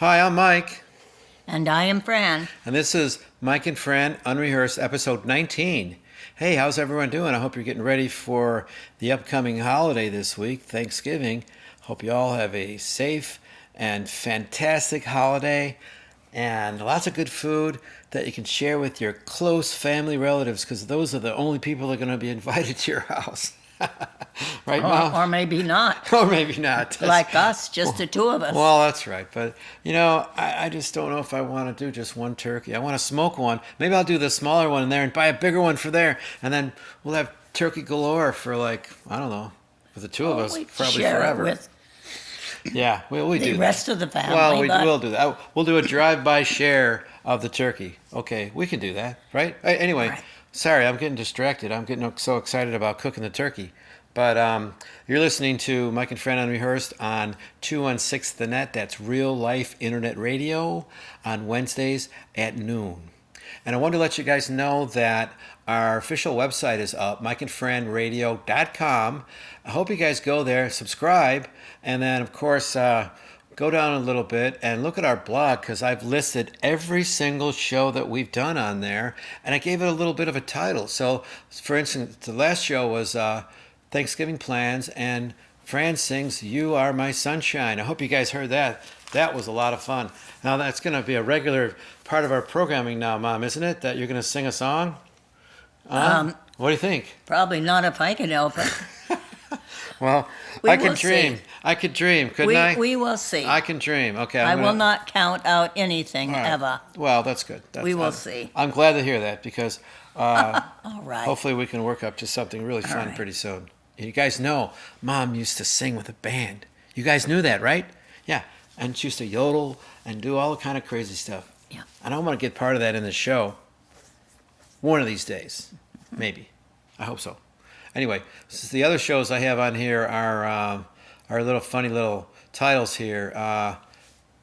Hi, I'm Mike, And I am Fran. and this is Mike and Fran Unrehearsed, episode 19. Hey, how's everyone doing? I hope you're getting ready for the upcoming holiday this week, Thanksgiving. Hope you all have a safe and fantastic holiday and lots of good food that you can share with your close family relatives because those are the only people that are going to be invited to your house. Right, Mom? Or maybe not. Or maybe not. Like us, just the two of us. Well, that's right. But, I just don't know if I want to do just one turkey. I want to smoke one. Maybe I'll do the smaller one in there and buy a bigger one for there. And then we'll have turkey galore for I don't know, for the two of us, we probably share forever. it with Yeah, we do the that. rest of the family. Well, but we'll do that. We'll do a drive-by share of the turkey. Okay, we can do that, right? Anyway, Right. sorry, I'm getting distracted. I'm getting so excited about cooking the turkey. But you're listening to Mike and Fran Unrehearsed on 216 The Net. That's real life internet radio on Wednesdays at noon. And I wanted to let you guys know that our official website is up, mikeandfranradio.com. I hope you guys go there, subscribe, and then, of course, go down a little bit and look at our blog because I've listed every single show that we've done on there, and I gave it a little bit of a title. So, for instance, the last show was Thanksgiving Plans, and Fran sings You Are My Sunshine. I hope you guys heard that. That was a lot of fun. Now, that's going to be a regular part of our programming now, Mom, isn't it? That you're going to sing a song? What do you think? probably not if I can help it. Well, We I could will dream. see. I could dream, couldn't We, I? we will see. I can dream. Okay. I I'm will gonna- not count out anything All right. ever. Well, that's good. We will I'm, see. I'm glad to hear that because All right. hopefully we can work up to something really fun right. pretty soon. You guys know Mom used to sing with a band. You guys knew that, right? Yeah. And she used to yodel and do all kind of crazy stuff. Yeah. And I want to get part of that in the show one of these days. Maybe. I hope so. Anyway, the other shows I have on here are little funny little titles here.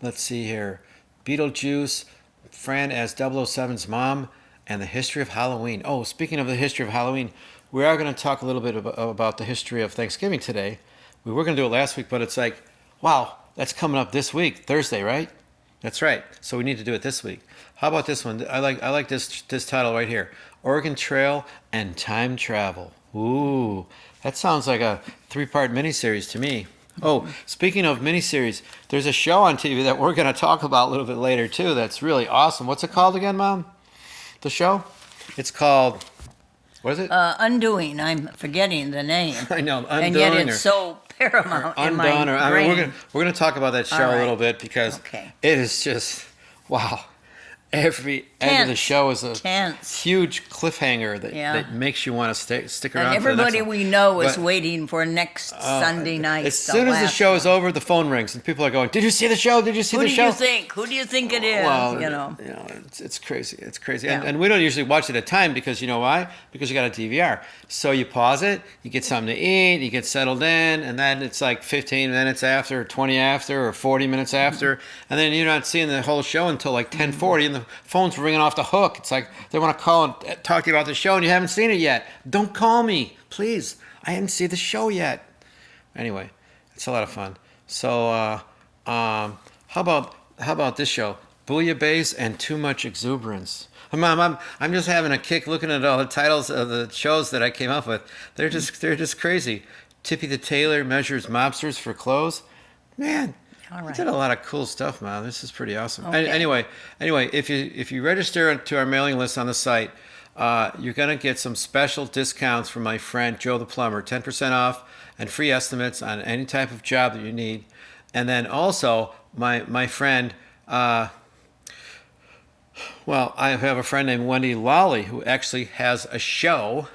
Let's see here. Beetlejuice, Fran as 007's mom, and the history of Halloween. Oh, speaking of the history of Halloween, we are going to talk a little bit about the history of Thanksgiving today. We were going to do it last week, but it's like, wow, that's coming up this week, Thursday, right? That's right. So we need to do it this week. How about this one? I like this title right here. Oregon Trail and Time Travel. Ooh, that sounds like a 3-part miniseries to me. Oh, speaking of miniseries, there's a show on TV that we're going to talk about a little bit later too. That's really awesome. What's it called again, Mom? The show? It's called. What is it? Undoing. I'm forgetting the name. I know. Undoing And yet or it's so paramount in my Undone. Or brain. we're gonna talk about that show All a right. little bit because Okay. it is just wow. Every end of the Tense. show is a Tense. huge cliffhanger Yeah. that makes you want to stick around. And for the next everybody one. we know is But- waiting for next Sunday night. As soon as the last show is one. over, the phone rings and people are going, "Did you see the show? Did you see Who the do show?" you think? Who do you think it is? Well, you know. it's crazy. It's crazy. Yeah. And we don't usually watch it at time because you know why? Because you got a DVR. So you pause it, you get something to eat, you get settled in, and then it's like 15 minutes after, or 20 after, or 40 minutes after, and then you're not seeing the whole show until like 10:40, and the phone's ringing off the hook. It's like they want to call and talk to you about the show, and you haven't seen it yet. Don't call me, please. I haven't seen the show yet. Anyway, it's a lot of fun. So, how about this show? Bouillabaisse and Too Much Exuberance. Mom, I'm just having a kick looking at all the titles of the shows that I came up with. They're just crazy. Tippy the Tailor measures mobsters for clothes. Man, All I right. did a lot of cool stuff, Mom. This is pretty awesome. Okay. Anyway, if you register to our mailing list on the site, you're gonna get some special discounts from my friend Joe the Plumber, 10% off and free estimates on any type of job that you need. And then also my friend. Well, I have a friend named Wendy Lawley who actually has a show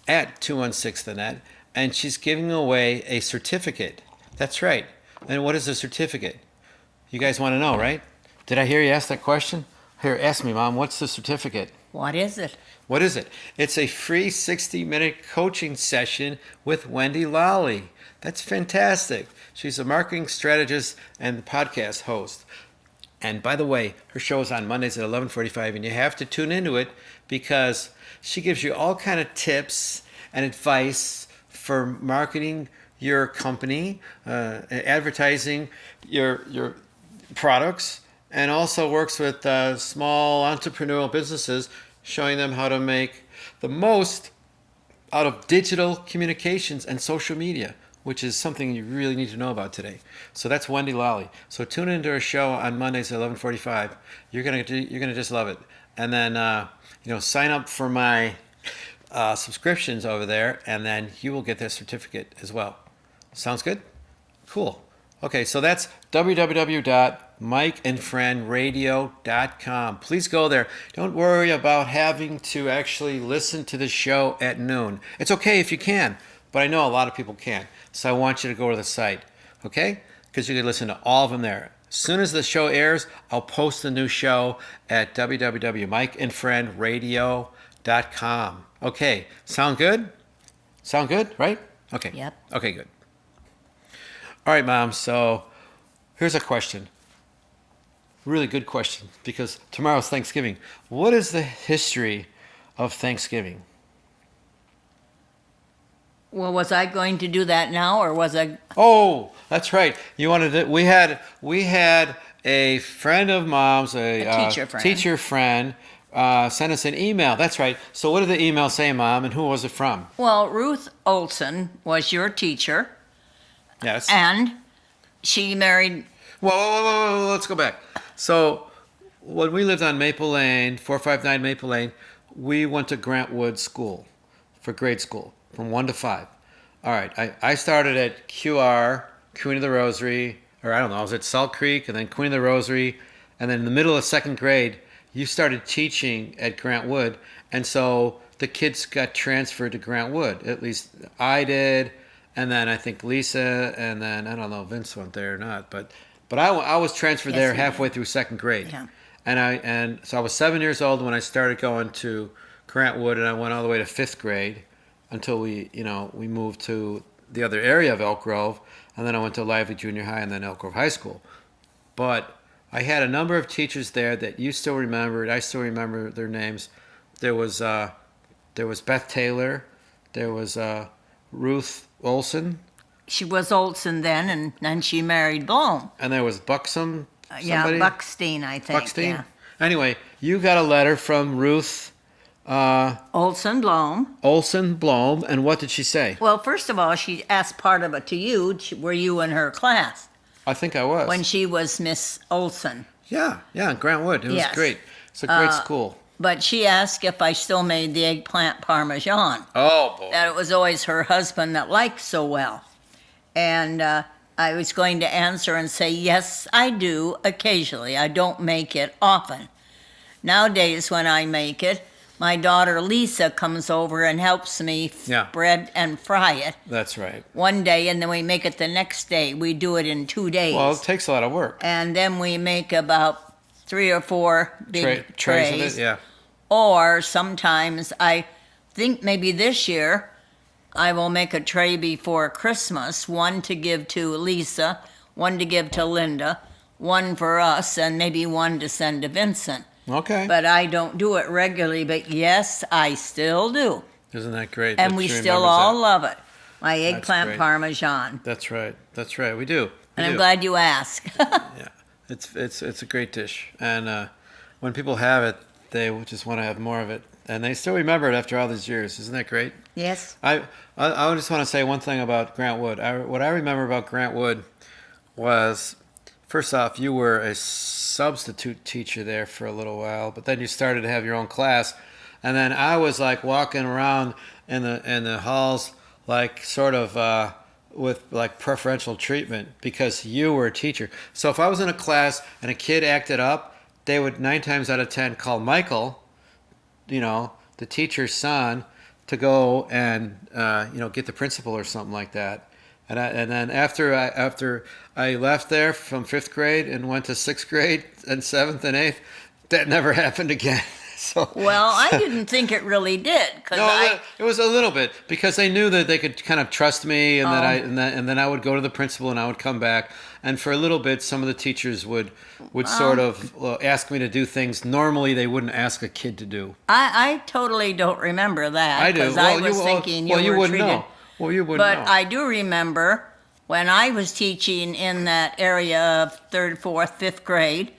at 216 The Net, and she's giving away a certificate. That's right. And what is a certificate? You guys want to know, right? Did I hear you ask that question? Here, ask me, Mom, what's the certificate? What is it? What is it? It's a free 60-minute coaching session with Wendy Lawley. That's fantastic. She's a marketing strategist and podcast host. And by the way, her show is on Mondays at 11:45, and you have to tune into it because she gives you all kind of tips and advice for marketing your company, advertising your products and also works with small entrepreneurial businesses, showing them how to make the most out of digital communications and social media, which is something you really need to know about today. So that's Wendy Lally. So tune into her show on Mondays at 11:45. You're gonna just love it. And then sign up for my subscriptions over there, and then you will get that certificate as well. Sounds good? Cool. Okay, so that's www.mikeandfranradio.com. Please go there. Don't worry about having to actually listen to the show at noon. It's okay if you can, but I know a lot of people can't. So I want you to go to the site, okay? Because you can listen to all of them there. As soon as the show airs, I'll post the new show at www.mikeandfranradio.com. Okay, sound good? Sound good, right? Okay. Yep. Okay, good. All right, Mom, so here's a question. Really good question, because tomorrow's Thanksgiving. What is the history of Thanksgiving? Well, was I going to do that now, or was I? Oh, that's right. You wanted to, we had a friend of Mom's, A teacher friend. sent us an email. That's right. So what did the email say, Mom, and who was it from? Well, Ruth Olson was your teacher. Yes. And she married. Whoa, let's go back. So when we lived on Maple Lane, 459 Maple Lane, we went to Grant Wood School for grade school from 1 to 5. All right. I started at QR, Queen of the Rosary, or I don't know, I was at Salt Creek and then Queen of the Rosary. And then in the middle of second grade, you started teaching at Grant Wood. And so the kids got transferred to Grant Wood. At least I did. And then I think Lisa, and then I don't know if Vince went there or not, but I was transferred there halfway through second grade, Yeah. and so I was 7 years old when I started going to Grant Wood, and I went all the way to fifth grade until we moved to the other area of Elk Grove, and then I went to Lively Junior High and then Elk Grove High School. But I had a number of teachers there that you still remembered. I still remember their names. There was Beth Taylor, there was Ruth Olson. She was Olson then, and then she married Blom. And there was Buxom. Yeah, somebody? Buckstein, I think. Buckstein. Yeah. Anyway, you got a letter from Ruth Olson Blom. Blom, and what did she say? Well, first of all, she asked part of it to you. Were you in her class I think I was. when she was Miss Olson? Yeah, Grant Wood. It was Yes. great. It's a great school. But she asked if I still made the eggplant parmesan. Oh boy. That it was always her husband that liked so well. And I was going to answer and say, yes, I do occasionally. I don't make it often. Nowadays, when I make it, my daughter Lisa comes over and helps me spread and fry it. That's right. One day, and then we make it the next day. We do it in 2 days. Well, it takes a lot of work. And then we make about 3 or 4 big Trays of it, yeah. Or sometimes I think maybe this year I will make a tray before Christmas, one to give to Lisa, one to give to Linda, one for us, and maybe one to send to Vincent. Okay. But I don't do it regularly, but yes, I still do. Isn't that great? And that we she still remembers all that? love it. My eggplant great. parmesan. That's right. We do. And I'm glad you asked. Yeah, it's a great dish, and when people have it, they just want to have more of it, and they still remember it after all these years. Isn't that great? Yes. I just want to say one thing about Grant Wood. What I remember about Grant Wood was, first off, you were a substitute teacher there for a little while, but then you started to have your own class, and then I was like walking around in the halls, like sort of with like preferential treatment because you were a teacher. So if I was in a class and a kid acted up, they would 9 times out of 10 call Michael, the teacher's son, to go and get the principal or something like that. And then after I left there from 5th grade and went to 6th grade and 7th and 8th, that never happened again. So Well, I didn't think it really did. it was a little bit because they knew that they could kind of trust me, and then I would go to the principal and I would come back, and for a little bit, some of the teachers would sort of ask me to do things normally they wouldn't ask a kid to do. I totally don't remember that. I do. Because I was thinking you were wouldn't treated. know. Well, you wouldn't know. But I do remember when I was teaching in that area of third, fourth, fifth grade,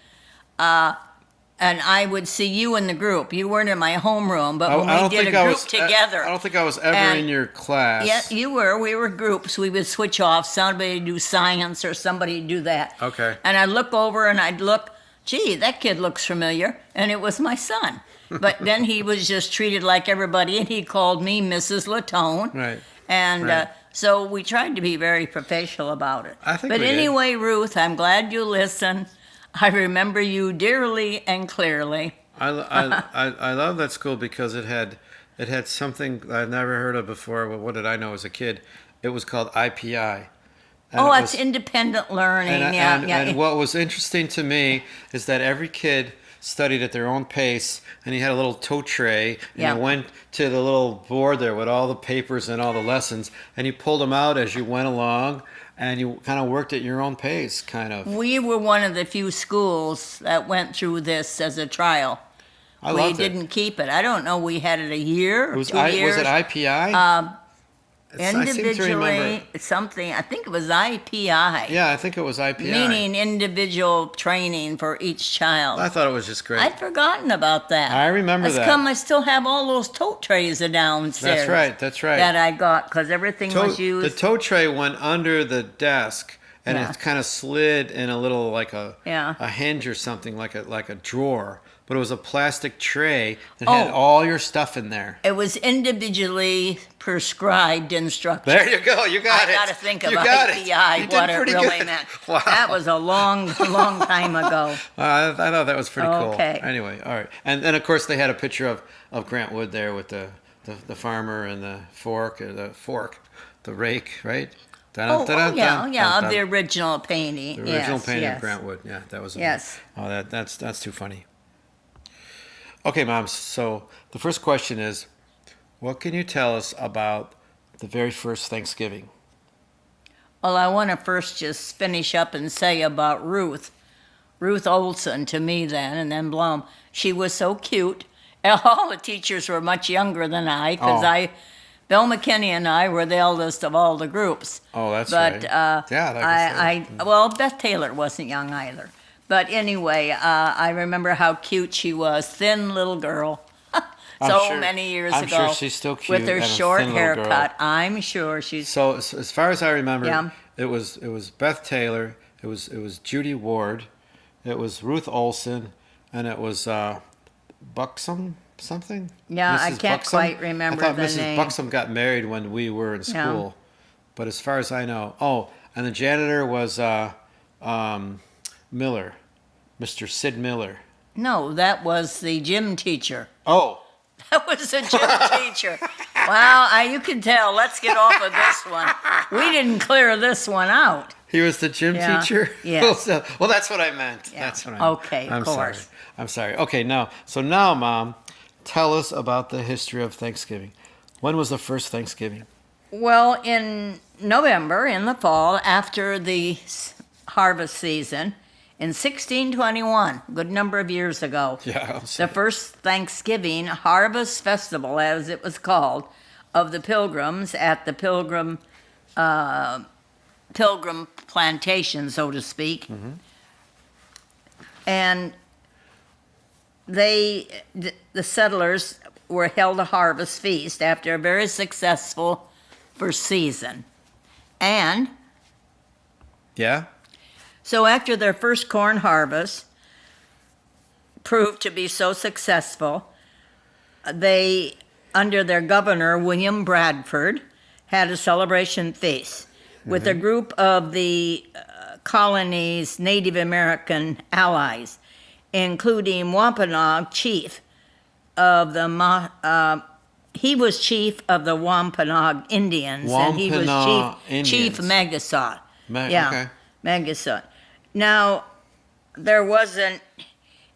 and I would see you in the group. You weren't in my homeroom, but when we did a group together. I don't think I was ever in your class. Yeah, you were. We were groups. We would switch off. Somebody would do science or somebody would do that. Okay. And I'd look over and I'd look, gee, that kid looks familiar. And it was my son. But then he was just treated like everybody, and he called me Mrs. Latone. Right. And right. So we tried to be very professional about it. I think but we anyway, Ruth, I'm glad you listened. I remember you dearly and clearly. I love that school because it had something I've never heard of before. Well, what did I know as a kid? It was called IPI. And it's independent learning. And what was interesting to me is that every kid studied at their own pace, and he had a little tote tray, and you went to the little board there with all the papers and all the lessons, and you pulled them out as you went along, and you kind of worked at your own pace, kind of. We were one of the few schools that went through this as a trial. We didn't keep it. I don't know, we had it a year or 2 years. Was it IPI? Individually, something, I think it was IPI. Yeah, I think it was IPI. Meaning individual training for each child. I thought it was just great. I'd forgotten about that. I remember that. That's come I still have all those tote trays downstairs. That's right. That I got, because everything was used. The tote tray went under the desk, and it kind of slid in a little, like a hinge or something, like a drawer. But it was a plastic tray that had all your stuff in there. It was individually prescribed instruction. There you go. You got it. I got to think about API, what it really meant. Wow. That was a long time ago. I thought that was pretty cool. Okay. Anyway, all right. And then, of course, they had a picture of Grant Wood there with the farmer and the fork, the rake, right? Of the original painting. The original painting of Grant Wood. Yeah, that was. Yes. That's too funny. Okay, Mom, so the first question is, what can you tell us about the very first Thanksgiving? Well, I want to first just finish up and say about Ruth Olson to me then, and then Blum. She was so cute. All the teachers were much younger than I, because Bill McKinney and I were the eldest of all the groups. Oh, that's right. Well, Beth Taylor wasn't young either. But anyway, I remember how cute she was, thin little girl, many years ago. I'm sure she's still cute. With her short haircut. I'm sure she's. So as far as I remember, it was Beth Taylor, it was Judy Ward, it was Ruth Olson, and it was Buxom something. Yeah, Mrs. I can't Buxom? quite remember I thought the Mrs. name. Buxom got married when we were in school, but as far as I know, and the janitor was Miller, Mr. Sid Miller. No, that was the gym teacher. Oh. That was the gym teacher. Wow, you can tell. Let's get off of this one. We didn't clear this one out. He was the gym teacher? Yes. Well, that's what I meant. Yeah. That's what I meant. Okay, of course. I'm sorry. Okay, now, Mom, tell us about the history of Thanksgiving. When was the first Thanksgiving? Well, in November, in the fall, after the harvest season, in 1621, a good number of years ago, the first Thanksgiving Harvest Festival, as it was called, of the Pilgrims at the Pilgrim plantation, so to speak. Mm-hmm. And the settlers were held a harvest feast after a very successful first season. And so after their first corn harvest proved to be so successful, they, under their governor, William Bradford, had a celebration feast with a group of the colony's Native American allies, including Wampanoag chief of the he was chief of the Wampanoag Indians, and he was chief Megasot. Okay. Megasot. Now, there was an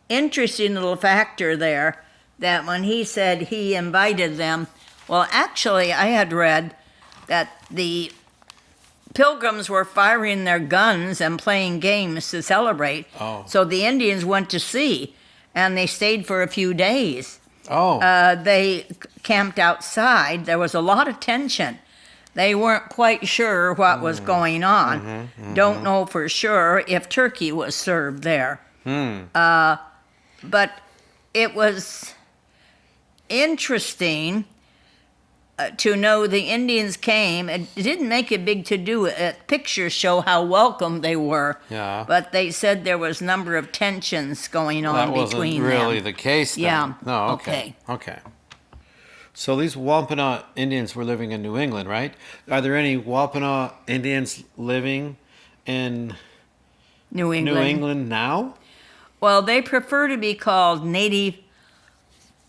interesting little factor there that when he said he invited them, well, actually, I had read that the Pilgrims were firing their guns and playing games to celebrate. Oh. So the Indians went to sea, and they stayed for a few days. Oh. They camped outside. There was a lot of tension. They weren't quite sure what was going on. Don't know for sure if turkey was served there. But it was interesting to know the Indians came. It didn't make a big to-do. Pictures show how welcome they were. Yeah. But they said there was a number of tensions going on That wasn't between really them. the case then. Yeah. No, okay. Okay. So these Wampanoag Indians were living in New England, right? Are there any Wampanoag Indians living in New England. New England now? Well, they prefer to be called Native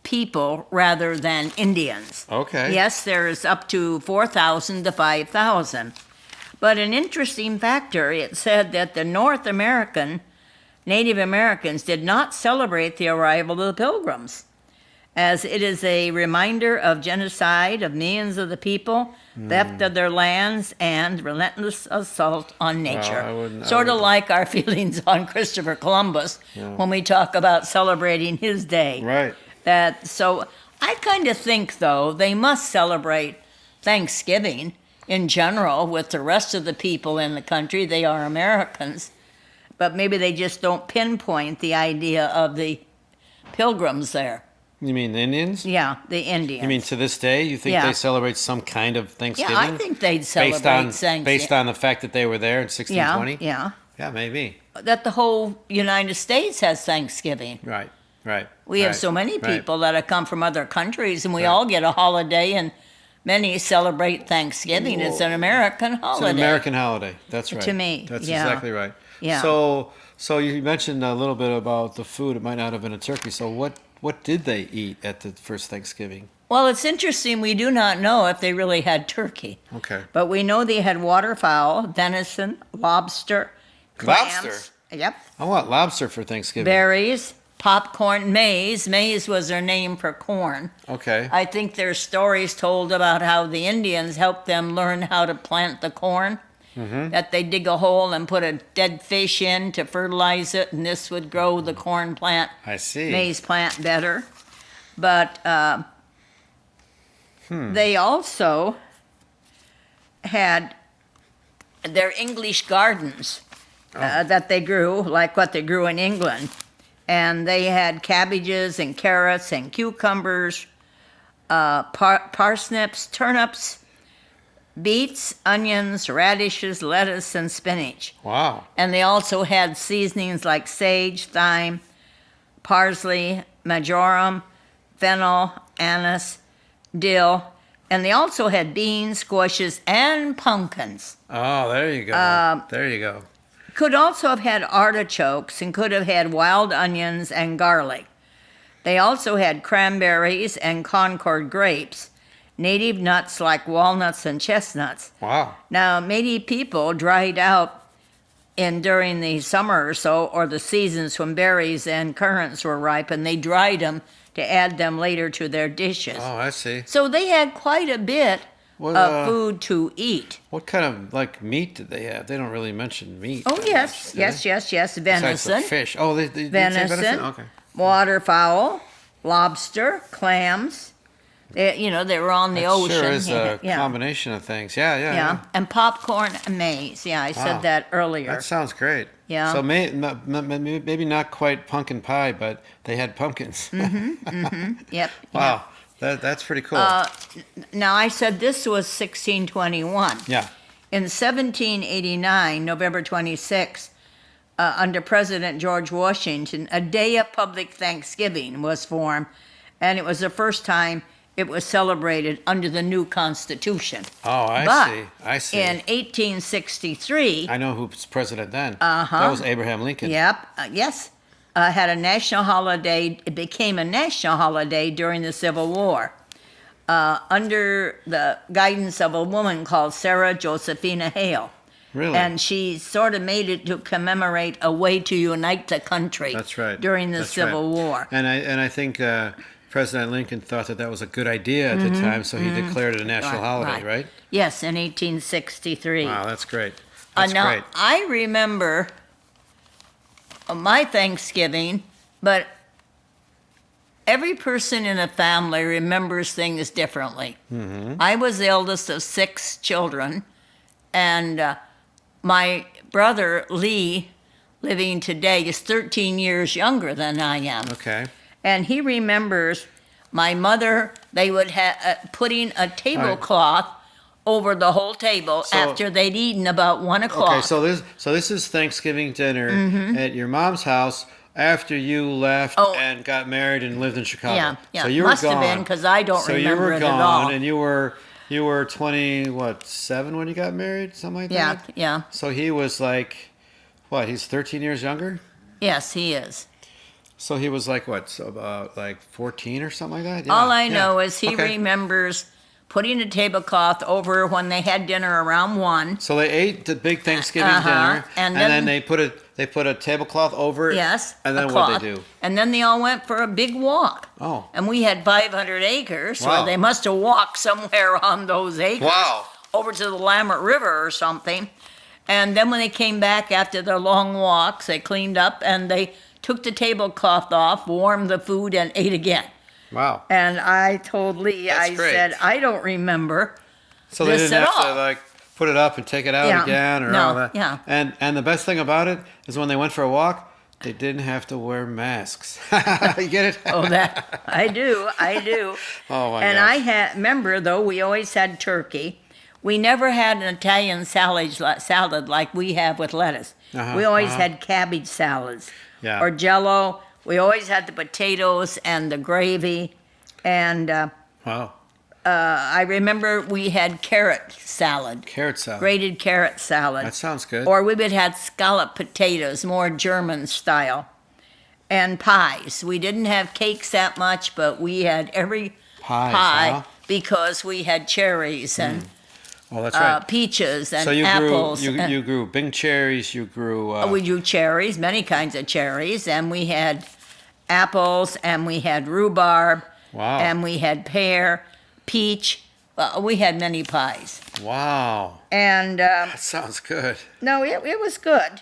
people rather than Indians. Okay. Yes, there's up to 4,000 to 5,000. But an interesting factor, it said that the North American Native Americans did not celebrate the arrival of the Pilgrims, as it is a reminder of genocide of millions of the people, theft of their lands, and relentless assault on nature. Sort of like our feelings on Christopher Columbus when we talk about celebrating his day. Right. So I kind of think, though, they must celebrate Thanksgiving in general with the rest of the people in the country. They are Americans, but maybe they just don't pinpoint the idea of the Pilgrims there. You mean the Indians? Yeah, the Indians. You mean to this day? You think they celebrate some kind of Thanksgiving? Yeah, I think they'd celebrate Thanksgiving. Based on the fact that they were there in 1620? Yeah. Yeah, maybe. That the whole United States has Thanksgiving. Right. We have so many people that have come from other countries, and we all get a holiday, and many celebrate Thanksgiving. It's an American holiday. It's an American holiday. That's right. To me, That's exactly right. Yeah. So you mentioned a little bit about the food. It might not have been a turkey. So what did they eat at the first Thanksgiving? Well, it's interesting. We do not know if they really had turkey. Okay. But we know they had waterfowl, venison, lobster, clams. Lobster? Yep. I want lobster for Thanksgiving. Berries, popcorn, maize. Maize was their name for corn. Okay. I think there's stories told about how the Indians helped them learn how to plant the corn. That they dig a hole and put a dead fish in to fertilize it, and this would grow the corn plant, I see. maize plant better. But they also had their English gardens that they grew, like what they grew in England. And they had cabbages and carrots and cucumbers, parsnips, turnips, beets, onions, radishes, lettuce, and spinach. Wow. And they also had seasonings like sage, thyme, parsley, marjoram, fennel, anise, dill. And they also had beans, squashes, and pumpkins. Oh, there you go. There you go. Could also have had artichokes and could have had wild onions and garlic. They also had cranberries and Concord grapes, native nuts like walnuts and chestnuts. Wow. Now, many people dried out during the summer or so, or the seasons when berries and currants were ripe, and they dried them to add them later to their dishes. Oh, I see. So they had quite a bit of food to eat. What kind of meat did they have? They don't really mention meat. Oh, yes. Venison. Besides the fish. Oh, they Venison. Okay. Waterfowl, lobster, clams. They were on the ocean. Sure is a combination of things. Yeah. And popcorn and maize. Yeah, I said that earlier. That sounds great. Yeah. So maybe not quite pumpkin pie, but they had pumpkins. Yep. Wow. That's pretty cool. Now, I said this was 1621. Yeah. In 1789, November 26, under President George Washington, a day of public Thanksgiving was formed, and it was the first time it was celebrated under the new Constitution. Oh, I see. In 1863... I know who was president then. That was Abraham Lincoln. Yep, yes. Had a national holiday. It became a national holiday during the Civil War under the guidance of a woman called Sarah Josephina Hale. Really? And she sort of made it to commemorate a way to unite the country. That's right. During the Civil War. And I think President Lincoln thought that was a good idea at the time, so he declared it a national holiday, right? Yes, in 1863. Wow, that's great. That's now, great. I remember my Thanksgiving, but every person in a family remembers things differently. I was the eldest of 6 children, and my brother Lee, living today, is 13 years younger than I am. Okay. And he remembers my mother, they would have putting a tablecloth over the whole table after they'd eaten about 1 o'clock. Okay, so this is Thanksgiving dinner at your mom's house after you left and got married and lived in Chicago. Yeah. So you Must were gone. have been, because I don't so remember you were it gone, at all. and you were 7 when you got married, something like that. Yeah. So he was like, what? He's 13 years younger. Yes, he is. So he was like what? So about like 14 or something like that. Yeah, All I know is he remembers putting a tablecloth over when they had dinner around 1. So they ate the big Thanksgiving dinner, and then they put a tablecloth over it. Yes, and then a what cloth. they do? And then they all went for a big walk. Oh, And we had 500 acres, Wow. so they must have walked somewhere on those acres. Wow. Over to the Willamette River or something. And then when they came back after their long walks, they cleaned up and they took the tablecloth off, warmed the food, and ate again. Wow. And I told Lee, That's I great. said, I don't remember So they this didn't at have to all. like put it up and take it out Yeah. again or No, all that. yeah. And the best thing about it is when they went for a walk, they didn't have to wear masks. You get it? Oh, that I do. Oh my And gosh. I remember though, we always had turkey. We never had an Italian salad like we have with lettuce. We always had cabbage salads Yeah. or Jello. We always had the potatoes and the gravy, and Wow. I remember we had carrot salad, Carrot salad. grated carrot salad. That sounds good. Or we would have scalloped potatoes, more German style, and pies. We didn't have cakes that much, but we had every Pies, pie huh? because we had cherries and Oh, that's right. peaches and So you apples. grew and you grew Bing cherries. You grew. we grew cherries, many kinds of cherries, and we had apples, and we had rhubarb, Wow. and we had pear, peach. We had many pies. Wow. And That sounds good. no, it was good.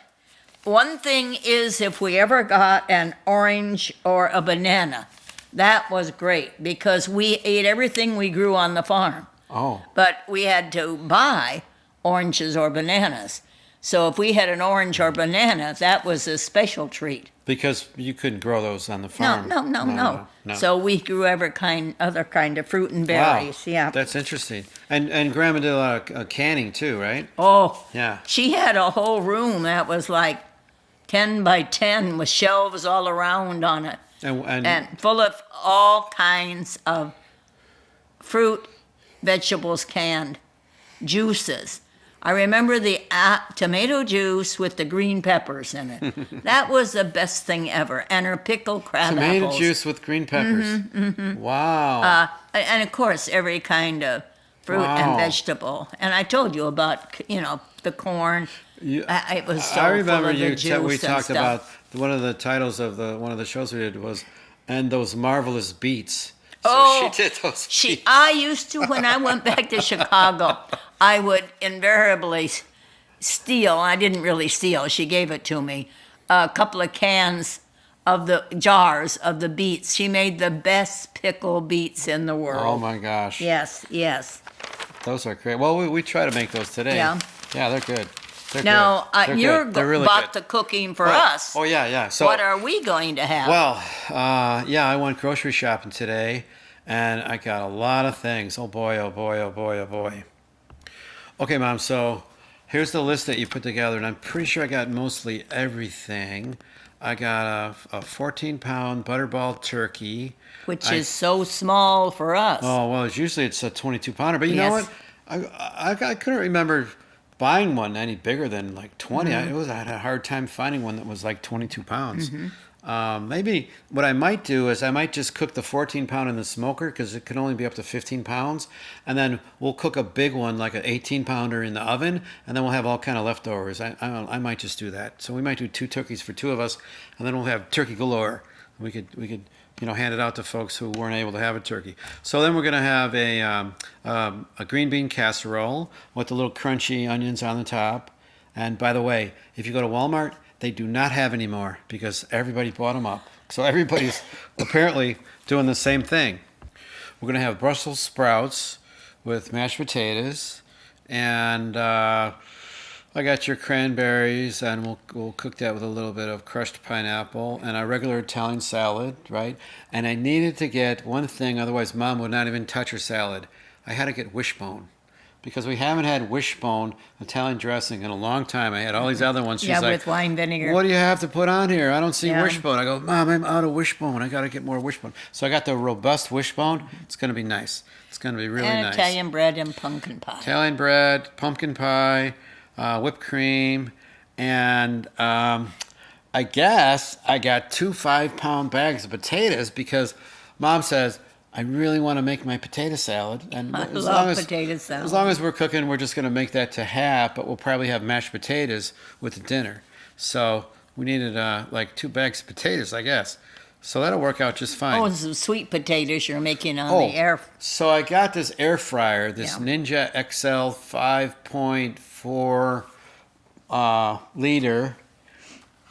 One thing is, if we ever got an orange or a banana, that was great because we ate everything we grew on the farm. Oh. But we had to buy oranges or bananas. So if we had an orange or banana, that was a special treat. Because you couldn't grow those on the farm. No. So we grew other kind of fruit and Wow. berries. Yeah. That's interesting. And Grandma did a lot of canning too, right? Oh, Yeah. she had a whole room that was like 10 by 10 with shelves all around on it. And Full of all kinds of fruit, vegetables canned, juices. I remember the tomato juice with the green peppers in it. That was the best thing ever. And her pickled crab tomato apples. juice with green peppers. Wow. And of course, every kind of fruit Wow. and vegetable. And I told you about, the corn. It was so I remember full of the juice we and talked stuff. about one of the titles of one of the shows we did was "And Those Marvelous Beets." So Oh, she did those beets. I used to, when I went back to Chicago, I would invariably steal. I didn't really steal. She gave it to me. A couple of cans of the jars of the beets. She made the best pickled beets in the world. Oh my gosh. Yes. Those are great. Well, we try to make those today. Yeah. Yeah, they're good. They're Now, good. They're you're good. They're really about good. the cooking for Oh, us. Oh yeah. So What are we going to have? well, I went grocery shopping today, and I got a lot of things. Oh boy. Okay, Mom. So here's the list that you put together, and I'm pretty sure I got mostly everything. I got a 14-pound butterball turkey. Which is so small for us. Oh well, usually it's a 22-pounder, but you know Yes. what? I couldn't remember buying one any bigger than like 20. I had a hard time finding one that was like 22 pounds. Maybe what I might do is I might just cook the 14-pound in the smoker because it can only be up to 15 pounds, and then we'll cook a big one like an 18-pounder in the oven, and then we'll have all kind of leftovers. I might just do that. So we might do 2 turkeys for 2 of us, and then we'll have turkey galore. We could hand it out to folks who weren't able to have a turkey. So then we're going to have a green bean casserole with the little crunchy onions on the top. And by the way, if you go to Walmart, they do not have anymore because everybody bought them up. So everybody's apparently doing the same thing. We're going to have Brussels sprouts with mashed potatoes, and I got your cranberries, and we'll cook that with a little bit of crushed pineapple and a regular Italian salad, right? And I needed to get one thing, otherwise Mom would not even touch her salad. I had to get wishbone because we haven't had wishbone Italian dressing in a long time. I had all these other ones. She's like, with wine vinegar. what do you have to put on here? I don't see Yeah. wishbone. I go, Mom, I'm out of wishbone. I got to get more wishbone. So I got the robust wishbone. It's going to be nice. It's going to be really and nice. Italian bread and pumpkin pie. Italian bread, pumpkin pie, whipped cream, and I guess I got 2 5-pound bags of potatoes because Mom says, I really want to make my potato salad. And I love potato salad. As long as we're cooking, we're just going to make that to half, but we'll probably have mashed potatoes with the dinner. So we needed like 2 bags of potatoes, I guess. So that'll work out just fine. Oh, and some sweet potatoes you're making on the air. So I got this air fryer, this Ninja XL 5.4 liter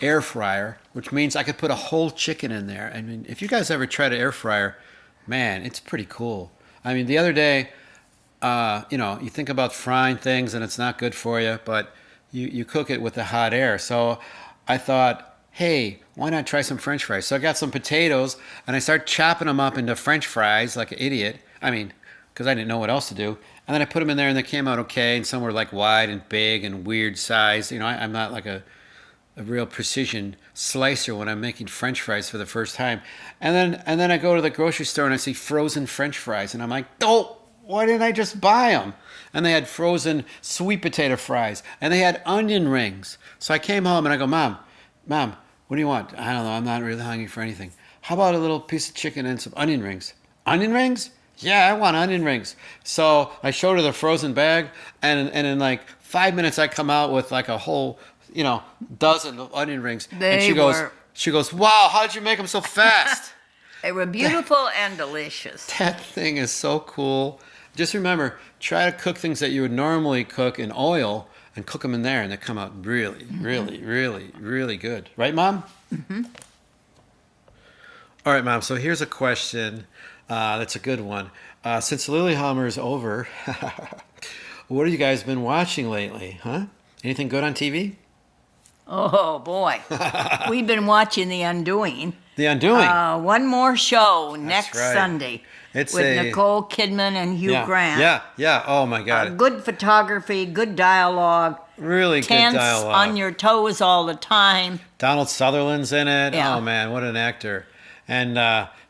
air fryer, which means I could put a whole chicken in there. I mean, if you guys ever tried an air fryer, man, it's pretty cool. I mean, the other day, you think about frying things and it's not good for you, but you cook it with the hot air. So I thought, hey, why not try some French fries? So I got some potatoes and I started chopping them up into French fries like an idiot. I mean, because I didn't know what else to do. And then I put them in there and they came out okay. And some were like wide and big and weird size. I'm not like a real precision slicer when I'm making French fries for the first time. And then I go to the grocery store and I see frozen French fries. And I'm like, oh, why didn't I just buy them? And they had frozen sweet potato fries. And they had onion rings. So I came home and I go, Mom, what do you want? I don't know. I'm not really hungry for anything. How about a little piece of chicken and some onion rings? Onion rings? Yeah, I want onion rings. So I showed her the frozen bag. And in like 5 minutes, I come out with like a whole dozen of onion rings. And she goes, wow, how did you make them so fast? They were beautiful and delicious. That thing is so cool. Just remember, try to cook things that you would normally cook in oil and cook them in there, and they come out really, really, really, really good. Right, Mom? Mm-hmm. All right, Mom, so here's a question that's a good one. Since Lillehammer is over, what have you guys been watching lately, huh? Anything good on TV? Oh, boy. We've been watching The Undoing. The Undoing? One more show next right. Sunday. With Nicole Kidman and Hugh Grant. Yeah. Oh, my God. Good photography, good dialogue. Really tense, good dialogue. on your toes all the time. Donald Sutherland's in it. Yeah. Oh, man, what an actor. And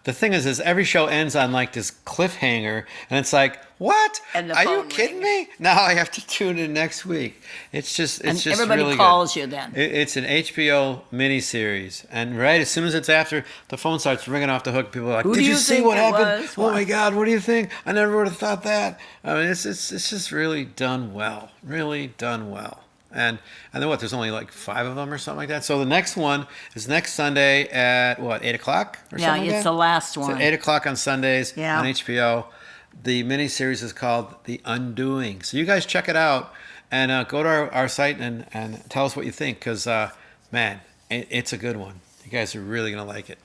the thing is every show ends on like this cliffhanger, and it's like, what? And the Are you phone kidding rings. me? Now I have to tune in next week. It's just everybody really calls good. you then. It's an HBO miniseries, and right as soon as it's after, the phone starts ringing off the hook. People are like, Who "Did do you you see think what it happened? was? Oh my God, what do you think? I never would have thought that." I mean, it's just really done well, really done well. And then what? There's only like 5 of them or something like that. So the next one is next Sunday at what, 8 o'clock or Yeah, something like it's that? the last one. So 8 o'clock on Sundays Yeah. on HBO. The miniseries is called The Undoing. So you guys check it out and go to our site and tell us what you think because, man, it's a good one. You guys are really going to like it.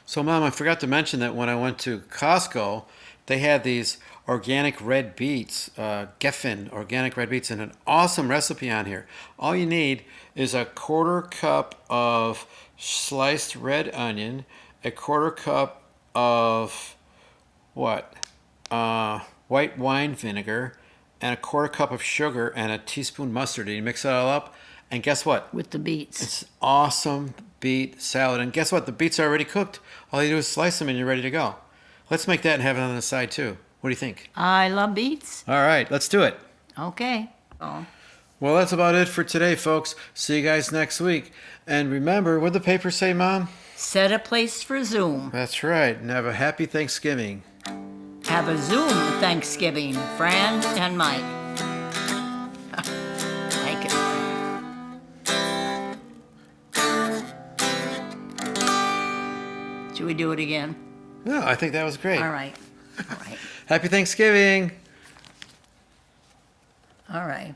So, Mom, I forgot to mention that when I went to Costco, they had these organic red beets, Geffen organic red beets, and an awesome recipe on here. All you need is a 1/4 cup of sliced red onion, a 1/4 cup of white wine vinegar, and a 1/4 cup of sugar and a teaspoon mustard. And you mix it all up, and guess what? With the beets. It's awesome beet salad. And guess what? The beets are already cooked. All you do is slice them and you're ready to go. Let's make that and have it on the side too. What do you think? I love beets. All right, let's do it. Okay. Oh. Well, that's about it for today, folks. See you guys next week. And remember, what did the paper say, Mom? Set a place for Zoom. That's right. And have a happy Thanksgiving. Have a Zoom Thanksgiving, Fran and Mike. Like it. Should we do it again? No, I think that was great. All right. Happy Thanksgiving. All right.